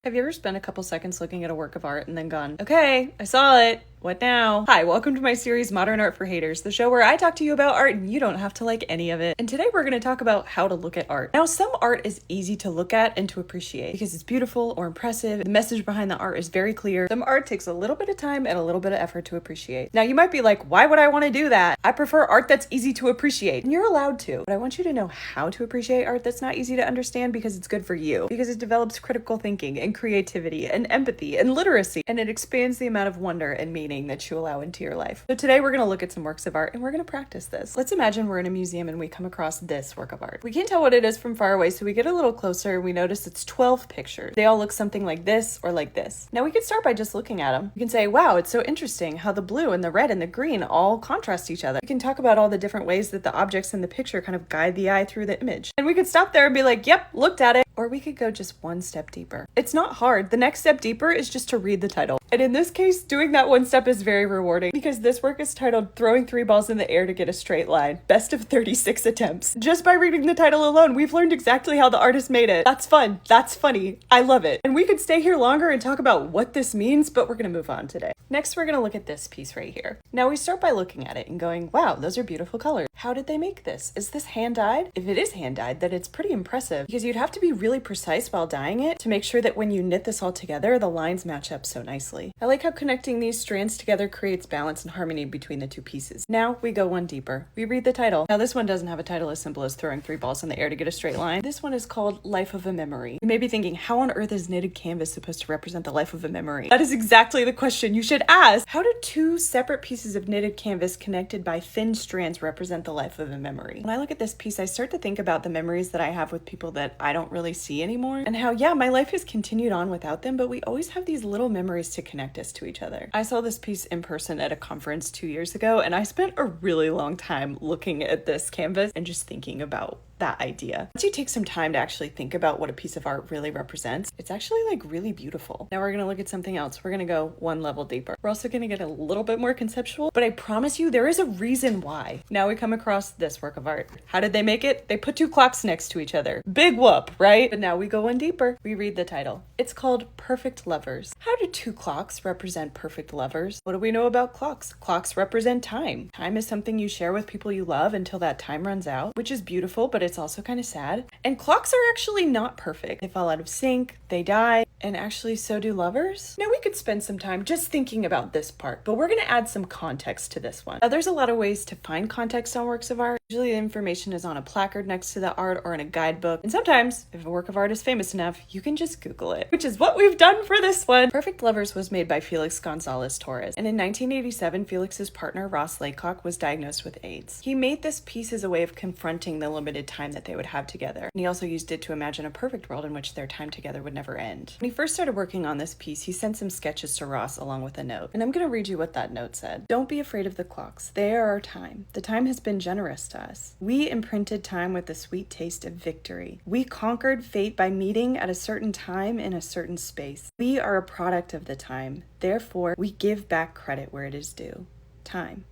Have you ever spent a couple seconds looking at a work of art and then gone, okay, I saw it. What now? Hi, welcome to my series Modern Art for Haters, the show where I talk to you about art and you don't have to like any of it. And today we're going to talk about how to look at art. Now, some art is easy to look at and to appreciate because it's beautiful or impressive. The message behind the art is very clear. Some art takes a little bit of time and a little bit of effort to appreciate. Now, you might be like, why would I want to do that? I prefer art that's easy to appreciate. And you're allowed to, but I want you to know how to appreciate art that's not easy to understand because it's good for you, because it develops critical thinking and creativity and empathy and literacy, and it expands the amount of wonder and meaning that you allow into your life. So today we're going to look at some works of art and we're going to practice this. Let's imagine we're in a museum and we come across this work of art. We can't tell what it is from far away, so we get a little closer and we notice it's 12 pictures. They all look something like this or like this. Now we could start by just looking at them. You can say, wow, it's so interesting how the blue and the red and the green all contrast each other. We can talk about all the different ways that the objects in the picture kind of guide the eye through the image. And we could stop there and be like, yep, looked at it. Or we could go just one step deeper. It's not hard. The next step deeper is just to read the title. And in this case, doing that one step is very rewarding because this work is titled Throwing 3 Balls in the Air to Get a Straight Line. Best of 36 attempts. Just by reading the title alone, we've learned exactly how the artist made it. That's fun. That's funny. I love it. And we could stay here longer and talk about what this means, but we're going to move on today. Next, we're going to look at this piece right here. Now we start by looking at it and going, wow, those are beautiful colors. How did they make this? Is this hand-dyed? If it is hand-dyed, then it's pretty impressive because you'd have to be really precise while dyeing it to make sure that when you knit this all together, the lines match up so nicely. I like how connecting these strands together creates balance and harmony between the two pieces. Now we go one deeper. We read the title. Now this one doesn't have a title as simple as throwing 3 balls in the air to get a straight line. This one is called Life of a Memory. You may be thinking, how on earth is knitted canvas supposed to represent the life of a memory? That is exactly the question you should ask. How do 2 separate pieces of knitted canvas connected by thin strands represent the life of a memory? When I look at this piece, I start to think about the memories that I have with people that I don't really see anymore, and how, yeah, my life has continued on without them, but we always have these little memories to connect us to each other. I saw this piece in person at a conference 2 years ago, and I spent a really long time looking at this canvas and just thinking about that idea. Once you take some time to actually think about what a piece of art really represents, it's actually like really beautiful. Now we're going to look at something else. We're going to go one level deeper. We're also going to get a little bit more conceptual, but I promise you there is a reason why. Now we come across this work of art. How did they make it? They put 2 clocks next to each other. Big whoop, right? But now we go one deeper. We read the title. It's called Perfect Lovers. How do 2 clocks represent perfect lovers? What do we know about clocks? Clocks represent time. Time is something you share with people you love until that time runs out, which is beautiful, but it's also kind of sad. And clocks are actually not perfect. They fall out of sync, they die, and actually so do lovers. Now we could spend some time just thinking about this part, but we're going to add some context to this one. Now there's a lot of ways to find context on works of art. Usually the information is on a placard next to the art or in a guidebook. And sometimes, if a work of art is famous enough, you can just Google it, which is what we've done for this one. Perfect Lovers was made by Felix Gonzalez Torres. And in 1987, Felix's partner, Ross Laycock, was diagnosed with AIDS. He made this piece as a way of confronting the limited time that they would have together. And he also used it to imagine a perfect world in which their time together would never end. When he first started working on this piece, he sent some sketches to Ross along with a note. And I'm going to read you what that note said. Don't be afraid of the clocks. They are our time. The time has been generous to us. We imprinted time with the sweet taste of victory. We conquered fate by meeting at a certain time in a certain space. We are a product of the time. Therefore, we give back credit where it is due. Time.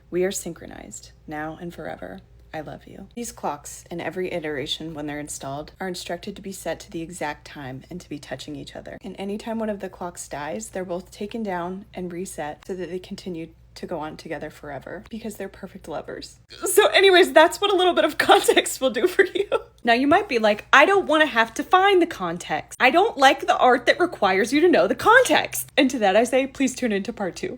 We are synchronized, now and forever. I love you. These clocks, in every iteration when they're installed, are instructed to be set to the exact time and to be touching each other. And anytime one of the clocks dies, they're both taken down and reset so that they continue to go on together forever because they're perfect lovers. So anyways, that's what a little bit of context will do for you. Now you might be like, I don't want to have to find the context. I don't like the art that requires you to know the context. And to that I say, please tune into part 2.